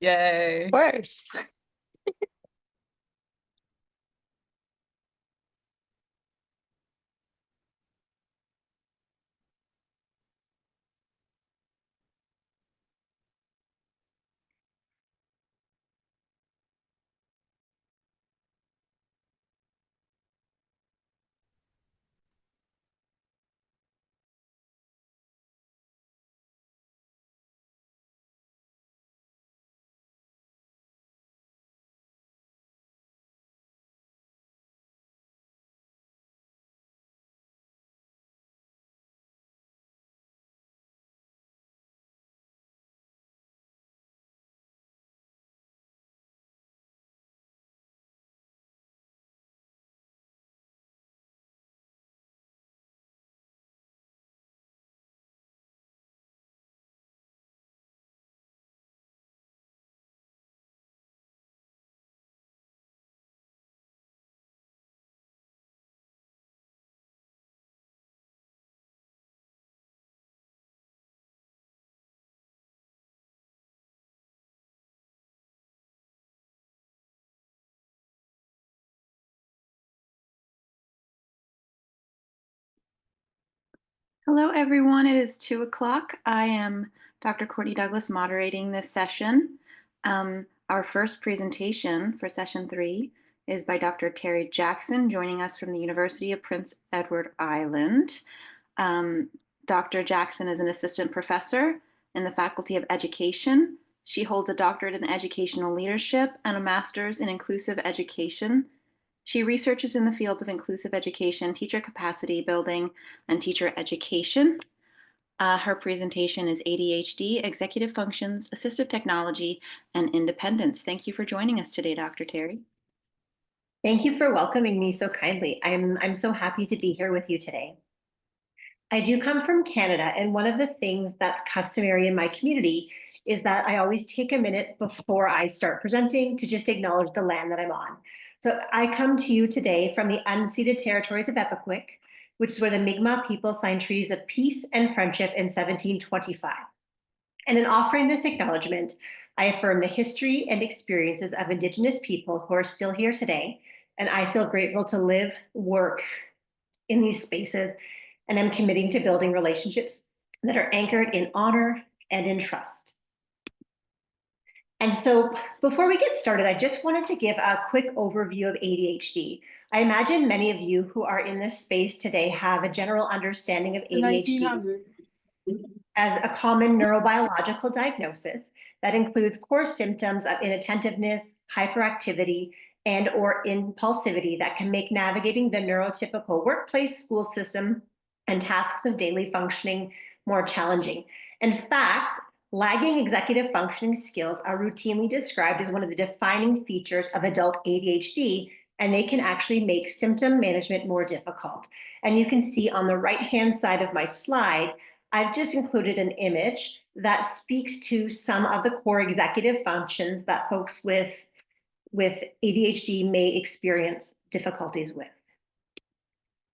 Yay. Of course. Hello, everyone. It is 2 o'clock. I am Dr. Courtney Douglas moderating this session. Our first presentation for session 3 is by Dr. Terri Jackson, joining us from the University of Prince Edward Island. Dr. Jackson is an assistant professor in the Faculty of Education. She holds a doctorate in educational leadership and a master's in inclusive education. She researches in the fields of inclusive education, teacher capacity building, and teacher education. Her presentation is ADHD, Executive Functions, Assistive Technology, and Independence. Thank you for joining us today, Dr. Terri. Thank you for welcoming me so kindly. I'm so happy to be here with you today. I do come from Canada, and one of the things that's customary in my community is that I always take a minute before I start presenting to just acknowledge the land that I'm on. So I come to you today from the unceded territories of Epiquik, which is where the Mi'kmaq people signed treaties of peace and friendship in 1725. And in offering this acknowledgement, I affirm the history and experiences of Indigenous people who are still here today, and I feel grateful to live, work in these spaces, and I'm committing to building relationships that are anchored in honor and in trust. And so before we get started, I just wanted to give a quick overview of ADHD. I imagine many of you who are in this space today have a general understanding of ADHD as a common neurobiological diagnosis that includes core symptoms of inattentiveness, hyperactivity, and or impulsivity that can make navigating the neurotypical workplace, school system, and tasks of daily functioning more challenging. In fact, lagging executive functioning skills are routinely described as one of the defining features of adult ADHD, and they can actually make symptom management more difficult. And you can see on the right-hand side of my slide, I've just included an image that speaks to some of the core executive functions that folks with ADHD may experience difficulties with.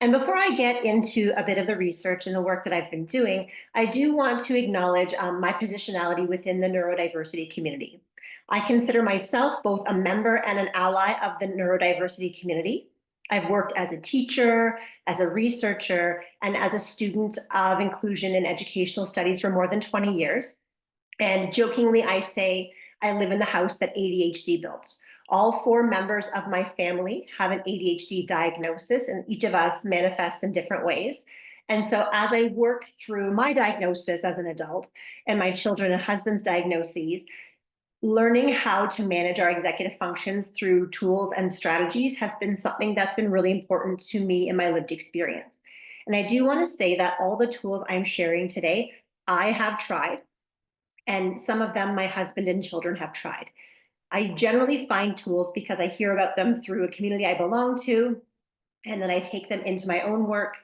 And before I get into a bit of the research and the work that I've been doing, I do want to acknowledge my positionality within the neurodiversity community. I consider myself both a member and an ally of the neurodiversity community. I've worked as a teacher, as a researcher, and as a student of inclusion in educational studies for more than 20 years. And jokingly, I say I live in the house that ADHD built. All 4 members of my family have an ADHD diagnosis, and each of us manifests in different ways. And so as I work through my diagnosis as an adult and my children and husband's diagnoses, learning how to manage our executive functions through tools and strategies has been something that's been really important to me in my lived experience. And I do want to say that all the tools I'm sharing today, I have tried, and some of them my husband and children have tried. I generally find tools because I hear about them through a community I belong to, and then I take them into my own work.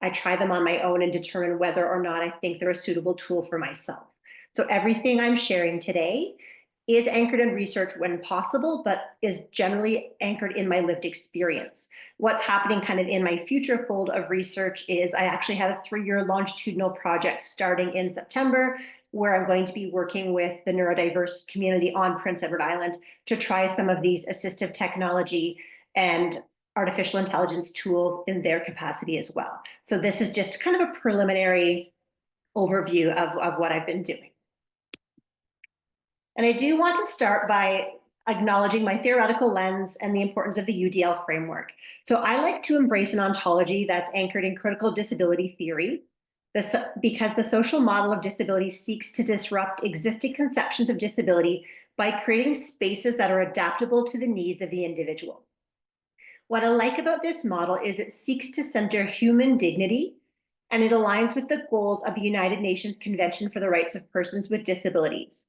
I try them on my own and determine whether or not I think they're a suitable tool for myself. So everything I'm sharing today is anchored in research when possible, but is generally anchored in my lived experience. What's happening kind of in my future fold of research is I actually have a 3-year longitudinal project starting in September where I'm going to be working with the neurodiverse community on Prince Edward Island to try some of these assistive technology and artificial intelligence tools in their capacity as well. So this is just kind of a preliminary overview of what I've been doing. And I do want to start by acknowledging my theoretical lens and the importance of the UDL framework. So I like to embrace an ontology that's anchored in critical disability theory, because the social model of disability seeks to disrupt existing conceptions of disability by creating spaces that are adaptable to the needs of the individual. What I like about this model is it seeks to center human dignity, and it aligns with the goals of the United Nations Convention for the Rights of Persons with Disabilities.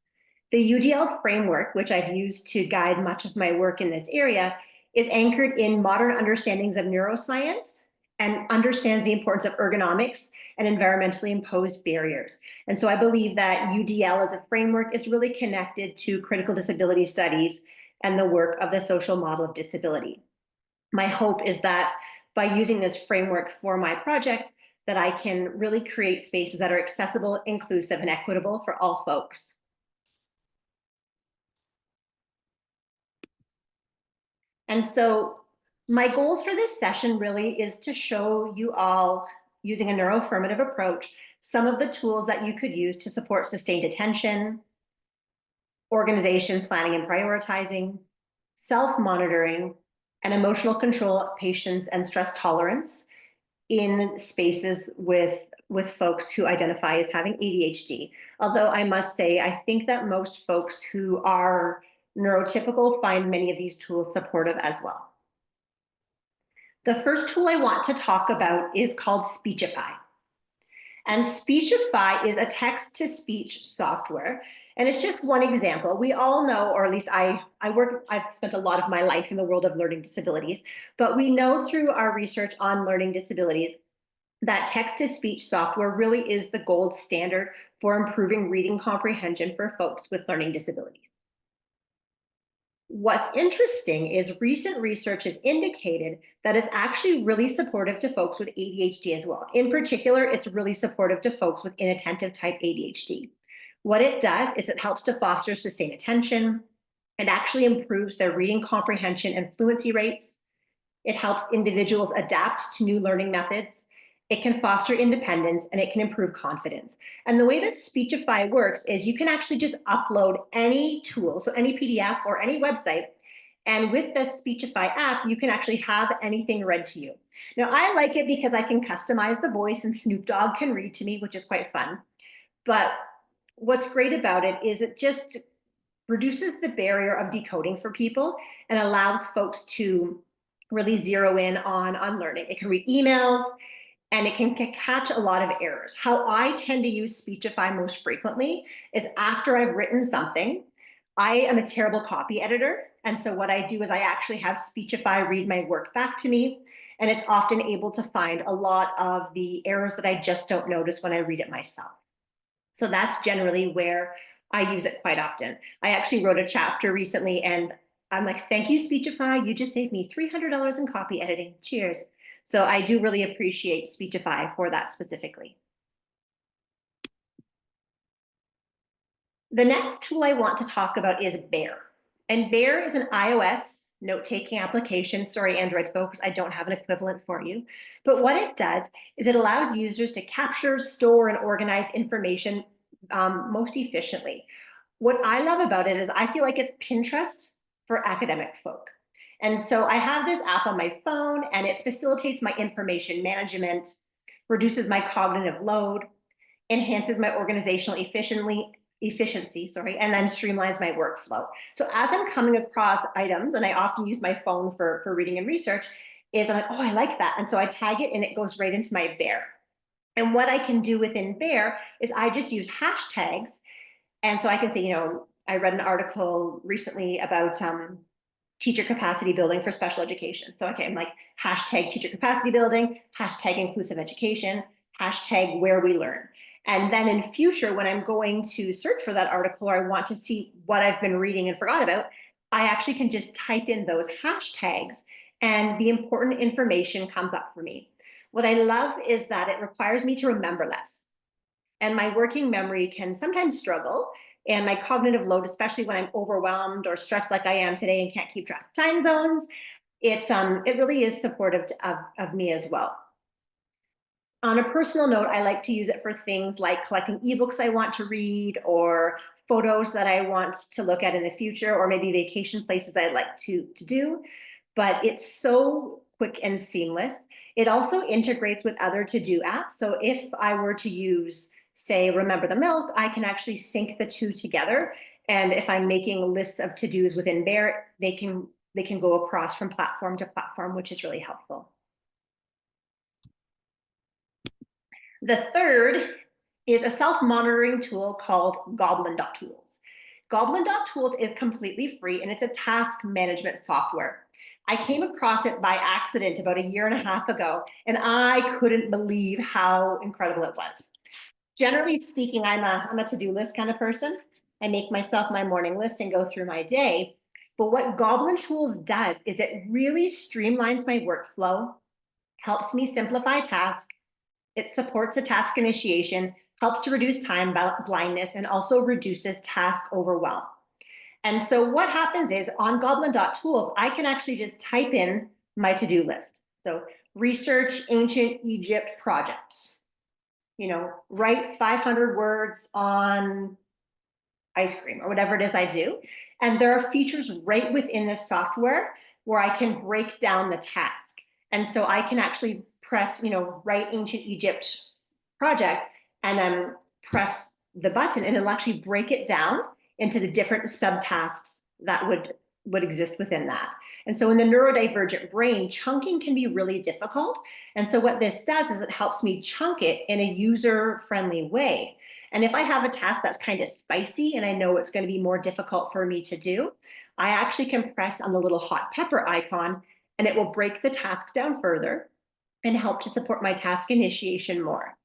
The UDL framework, which I've used to guide much of my work in this area, is anchored in modern understandings of neuroscience and understands the importance of ergonomics and environmentally imposed barriers. And so I believe that UDL as a framework is really connected to critical disability studies and the work of the social model of disability. My hope is that by using this framework for my project, that I can really create spaces that are accessible, inclusive, and equitable for all folks. And so my goals for this session really is to show you all, using a neuroaffirmative approach, some of the tools that you could use to support sustained attention, organization, planning and prioritizing, self-monitoring, and emotional control, patience, and stress tolerance in spaces with folks who identify as having ADHD. Although I must say, I think that most folks who are neurotypical find many of these tools supportive as well. The first tool I want to talk about is called Speechify. And Speechify is a text-to-speech software. And it's just one example. We all know, or at least I've spent a lot of my life in the world of learning disabilities, but we know through our research on learning disabilities that text-to-speech software really is the gold standard for improving reading comprehension for folks with learning disabilities. What's interesting is recent research has indicated that it's actually really supportive to folks with ADHD as well. In particular, it's really supportive to folks with inattentive type ADHD. What it does is it helps to foster sustained attention. It actually improves their reading comprehension and fluency rates. It helps individuals adapt to new learning methods. It can foster independence, and it can improve confidence. And the way that Speechify works is you can actually just upload any tool, so any PDF or any website, and with the Speechify app, you can actually have anything read to you. Now, I like it because I can customize the voice and Snoop Dogg can read to me, which is quite fun. But what's great about it is it just reduces the barrier of decoding for people and allows folks to really zero in on learning. It can read emails, and it can catch a lot of errors. How I tend to use Speechify most frequently is after I've written something. I am a terrible copy editor. And so what I do is I actually have Speechify read my work back to me. And it's often able to find a lot of the errors that I just don't notice when I read it myself. So that's generally where I use it quite often. I actually wrote a chapter recently and I'm like, thank you, Speechify. You just saved me $300 in copy editing. Cheers. So I do really appreciate Speechify for that specifically. The next tool I want to talk about is Bear. And Bear is an iOS note-taking application. Sorry, Android folks, I don't have an equivalent for you. But what it does is it allows users to capture, store, and organize information most efficiently. What I love about it is I feel like it's Pinterest for academic folk. And so I have this app on my phone and it facilitates my information management, reduces my cognitive load, enhances my organizational efficiency, and then streamlines my workflow. So as I'm coming across items, and I often use my phone for reading and research, is I'm like, oh, I like that. And so I tag it and it goes right into my Bear. And what I can do within Bear is I just use hashtags. And so I can say, I read an article recently about teacher capacity building for special education. So, okay, I'm like, hashtag teacher capacity building, hashtag inclusive education, hashtag where we learn. And then in future, when I'm going to search for that article or I want to see what I've been reading and forgot about, I actually can just type in those hashtags and the important information comes up for me. What I love is that it requires me to remember less. and my working memory can sometimes struggle, and my cognitive load, especially when I'm overwhelmed or stressed like I am today and can't keep track of time zones, it really is supportive of me as well. On a personal note, I like to use it for things like collecting ebooks I want to read, or photos that I want to look at in the future, or maybe vacation places I'd like to do. But it's so quick and seamless. It also integrates with other to-do apps. So if I were to use, say, Remember the Milk, I can actually sync the two together. And if I'm making lists of to-dos within Bear, they can go across from platform to platform, which is really helpful. The third is a self-monitoring tool called Goblin.tools. Goblin.tools is completely free, and it's a task management software. I came across it by accident about 1.5 years ago, and I couldn't believe how incredible it was. Generally speaking, I'm a to-do list kind of person. I make myself my morning list and go through my day. But what Goblin Tools does is it really streamlines my workflow, helps me simplify tasks. It supports a task initiation, helps to reduce time blindness, and also reduces task overwhelm. And so what happens is on Goblin.tools, I can actually just type in my to-do list. So research ancient Egypt projects. Write 500 words on ice cream or whatever it is I do. And there are features right within this software where I can break down the task. And so I can actually press, write ancient Egypt project, and then press the button, and it'll actually break it down into the different subtasks that would exist within that. And so in the neurodivergent brain, chunking can be really difficult. And so what this does is it helps me chunk it in a user-friendly way. And if I have a task that's kind of spicy and I know it's going to be more difficult for me to do, I actually can press on the little hot pepper icon, and it will break the task down further and help to support my task initiation more.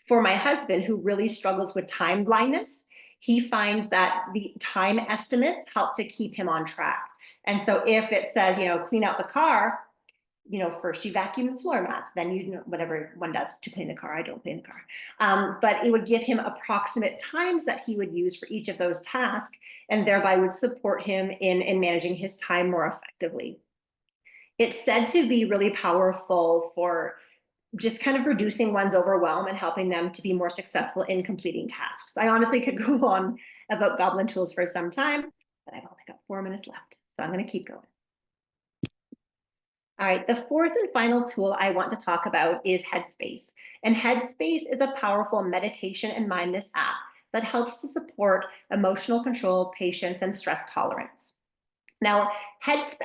For my husband, who really struggles with time blindness, he finds that the time estimates help to keep him on track. And so if it says, clean out the car, first you vacuum the floor mats, then whatever one does to clean the car. I don't clean the car. But it would give him approximate times that he would use for each of those tasks, and thereby would support him in managing his time more effectively. It's said to be really powerful for just kind of reducing one's overwhelm and helping them to be more successful in completing tasks. I honestly could go on about Goblin Tools for some time, but I've only got 4 minutes left, so I'm going to keep going. All right, the fourth and final tool I want to talk about is Headspace. And Headspace is a powerful meditation and mindfulness app that helps to support emotional control, patience, and stress tolerance. Now,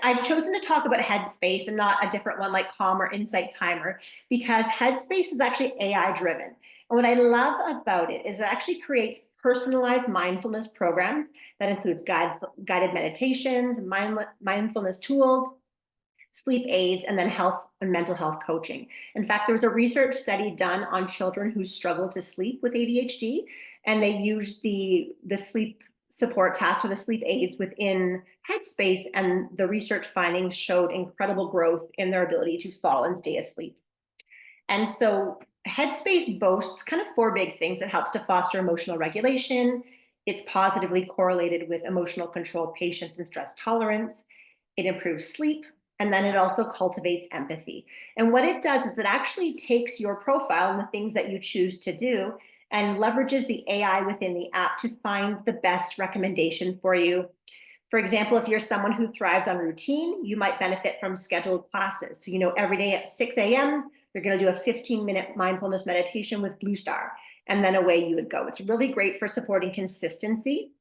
I've chosen to talk about Headspace and not a different one like Calm or Insight Timer, because Headspace is actually AI-driven. And what I love about it is it actually creates personalized mindfulness programs that includes guided meditations, mindfulness tools, sleep aids, and then health and mental health coaching. In fact, there was a research study done on children who struggle to sleep with ADHD, and they used the sleep support tasks or the sleep aids within Headspace, and the research findings showed incredible growth in their ability to fall and stay asleep. And so Headspace boasts kind of 4 big things. It helps to foster emotional regulation. It's positively correlated with emotional control, patience, and stress tolerance. It improves sleep. And then it also cultivates empathy. And what it does is it actually takes your profile and the things that you choose to do and leverages the AI within the app to find the best recommendation for you. For example, if you're someone who thrives on routine, you might benefit from scheduled classes. So, every day at 6 a.m., you're going to do a 15-minute mindfulness meditation with Bluesky, and then away you would go. It's really great for supporting consistency.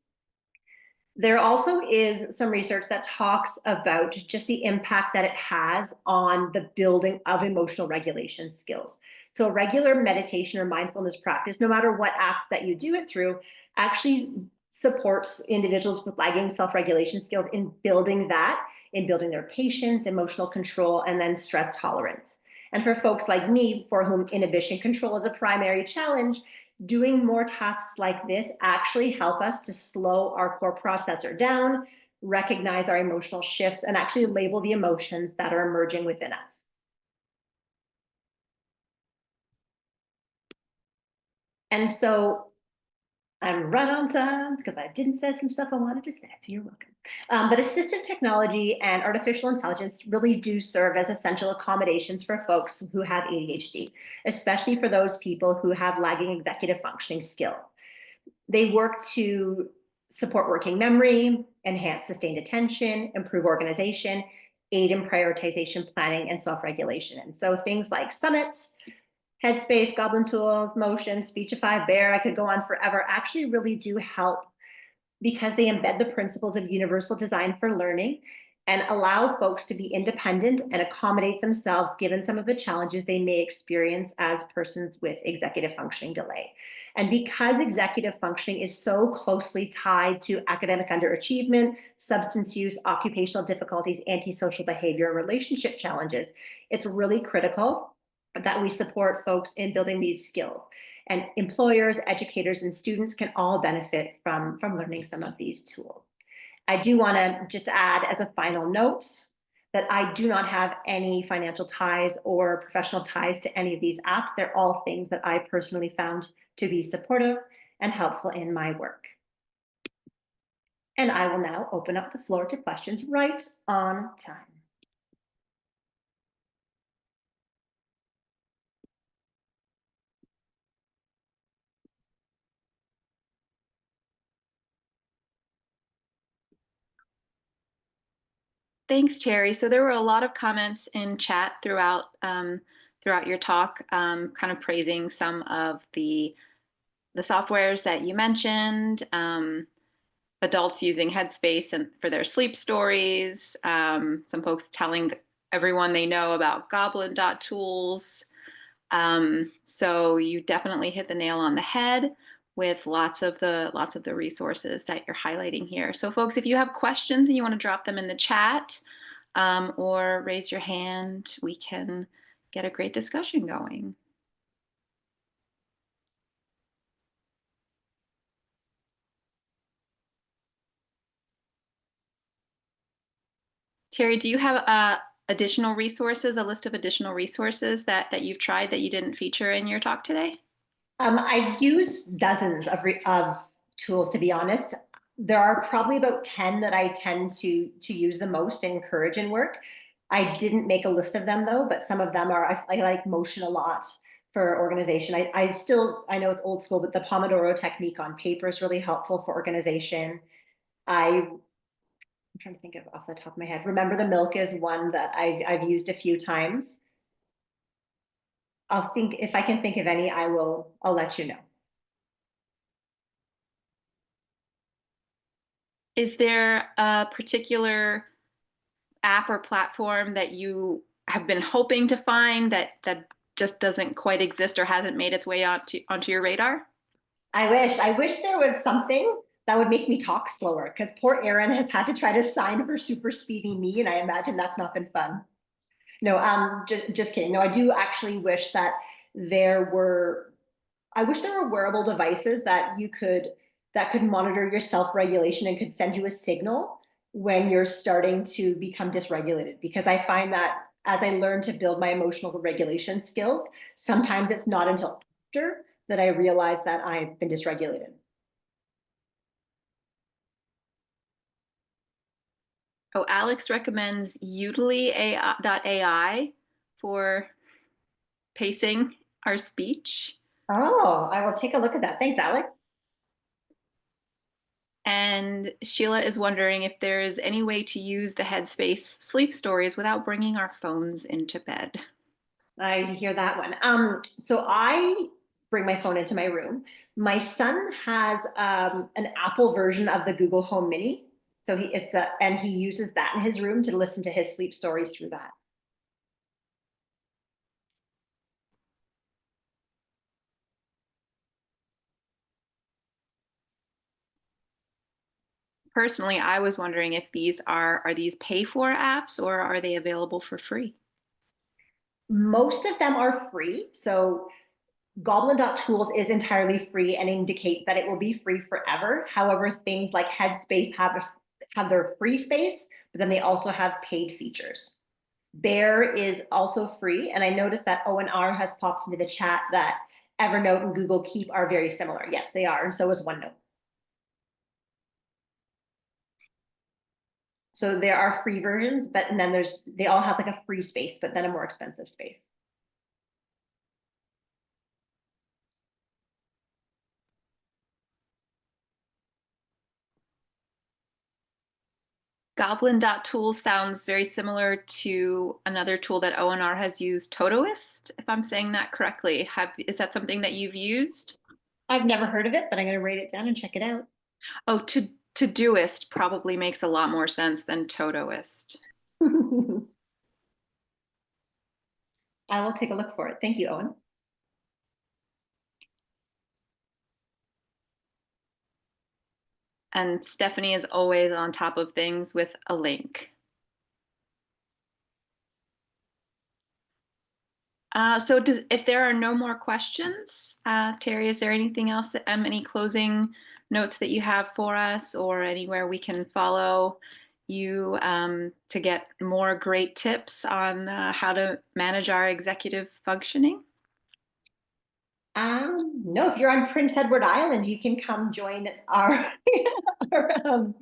There also is some research that talks about just the impact that it has on the building of emotional regulation skills. So regular meditation or mindfulness practice, no matter what app that you do it through, actually supports individuals with lagging self-regulation skills in building their patience, emotional control, and then stress tolerance. And for folks like me, for whom inhibition control is a primary challenge, doing more tasks like this actually help us to slow our core processor down, recognize our emotional shifts, and actually label the emotions that are emerging within us. And so I'm right on time because I didn't say some stuff I wanted to say, so you're welcome. But assistive technology and artificial intelligence really do serve as essential accommodations for folks who have ADHD, especially for those people who have lagging executive functioning skills. They work to support working memory, enhance sustained attention, improve organization, aid in prioritization, planning, and self-regulation. And so things like Summit, Headspace, Goblin Tools, Motion, Speechify, Bear, I could go on forever, actually really do help because they embed the principles of universal design for learning and allow folks to be independent and accommodate themselves given some of the challenges they may experience as persons with executive functioning delay. And because executive functioning is so closely tied to academic underachievement, substance use, occupational difficulties, antisocial behavior, and relationship challenges, it's really critical that we support folks in building these skills. And employers, educators, and students can all benefit from learning some of these tools. I do want to just add as a final note that I do not have any financial ties or professional ties to any of these apps. They're all things that I personally found to be supportive and helpful in my work. And I will now open up the floor to questions right on time. Thanks, Terry. So there were a lot of comments in chat throughout your talk, kind of praising some of the softwares that you mentioned, adults using Headspace and for their sleep stories, some folks telling everyone they know about Goblin.tools. So you definitely hit the nail on the head with lots of the resources that you're highlighting here. So folks, if you have questions and you want to drop them in the chat or raise your hand, we can get a great discussion going. Terri, do you have additional resources, a list of additional resources that you've tried that you didn't feature in your talk today? I've used dozens of tools, to be honest. There are probably about 10 that I tend to use the most and encourage in work. I didn't make a list of them though, but some of them are, I like Motion a lot for organization. I know it's old school, but the Pomodoro technique on paper is really helpful for organization. I'm trying to think of off the top of my head. Remember the Milk is one that I've used a few times. I'll think, if I can think of any, I'll let you know. Is there a particular app or platform that you have been hoping to find that just doesn't quite exist or hasn't made its way onto your radar? I wish there was something that would make me talk slower because poor Erin has had to try to sign for super speedy me, and I imagine that's not been fun. No, just kidding. No, I do actually wish that there were, I wish there were wearable devices that could monitor your self-regulation and could send you a signal when you're starting to become dysregulated. Because I find that as I learn to build my emotional regulation skills, sometimes it's not until after that I realize that I've been dysregulated. Oh, Alex recommends Udly.ai for pacing our speech. Oh, I will take a look at that. Thanks, Alex. And Sheila is wondering if there is any way to use the Headspace sleep stories without bringing our phones into bed. I hear that one. So I bring my phone into my room. My son has an Apple version of the Google Home Mini. So and he uses that in his room to listen to his sleep stories through that. Personally, I was wondering if these are these pay for apps or are they available for free? Most of them are free. So Goblin.tools is entirely free and indicates that it will be free forever. However, things like Headspace have their free space, but then they also have paid features. Bear is also free, and I noticed that ONR has popped into the chat that Evernote and Google Keep are very similar. Yes, they are, and so is OneNote. So there are free versions, but and then they all have like a free space, but then a more expensive space. Goblin.tool sounds very similar to another tool that ONR has used, Todoist, if I'm saying that correctly. Is that something that you've used? I've never heard of it, but I'm going to write it down and check it out. Oh, Todoist probably makes a lot more sense than Todoist. I will take a look for it. Thank you, Owen. And Stephanie is always on top of things with a link. If there are no more questions, Terri, is there anything else any closing notes that you have for us, or anywhere we can follow you to get more great tips on how to manage our executive functioning? No, if you're on Prince Edward Island, you can come join our, our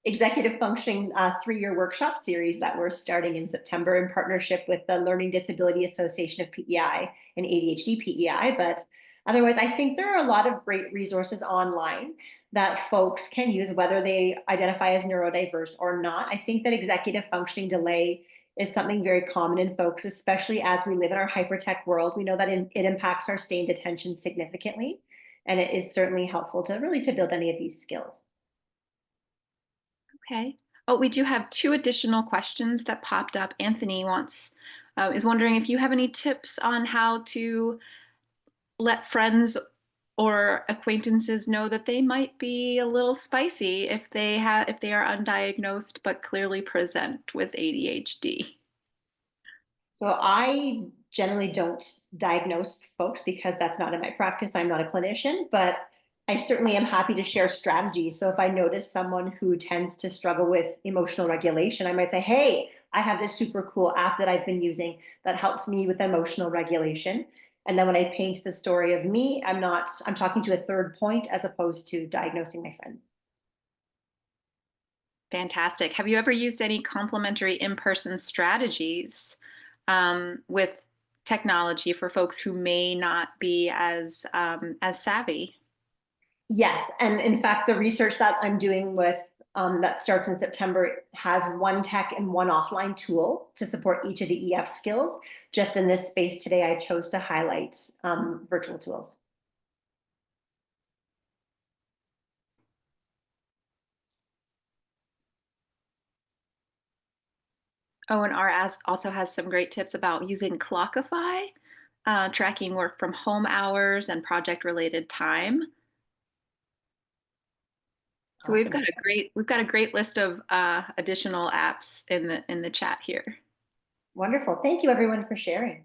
executive functioning 3-year workshop series that we're starting in September in partnership with the Learning Disability Association of PEI and ADHD PEI. But otherwise, I think there are a lot of great resources online that folks can use, whether they identify as neurodiverse or not. I think that executive functioning delay is something very common in folks, especially as we live in our hypertech world. We know that it impacts our sustained attention significantly, and it is certainly helpful to build any of these skills. Okay. Oh, we do have 2 additional questions that popped up. Anthony is wondering if you have any tips on how to let friends or acquaintances know that they might be a little spicy if they are undiagnosed but clearly present with ADHD. So I generally don't diagnose folks because that's not in my practice. I'm not a clinician, but I certainly am happy to share strategies. So if I notice someone who tends to struggle with emotional regulation, I might say, hey, I have this super cool app that I've been using that helps me with emotional regulation. And then when I paint the story of me, I'm talking to a third point as opposed to diagnosing my friends. Fantastic. Have you ever used any complementary in-person strategies with technology for folks who may not be as savvy? Yes, and in fact, the research that I'm doing with that starts in September has one tech and one offline tool to support each of the EF skills. Just in this space today, I chose to highlight virtual tools. Oh, and R also has some great tips about using Clockify, tracking work from home hours and project-related time. So Awesome. we've got a great list of additional apps in the chat here. Wonderful. Thank you everyone for sharing.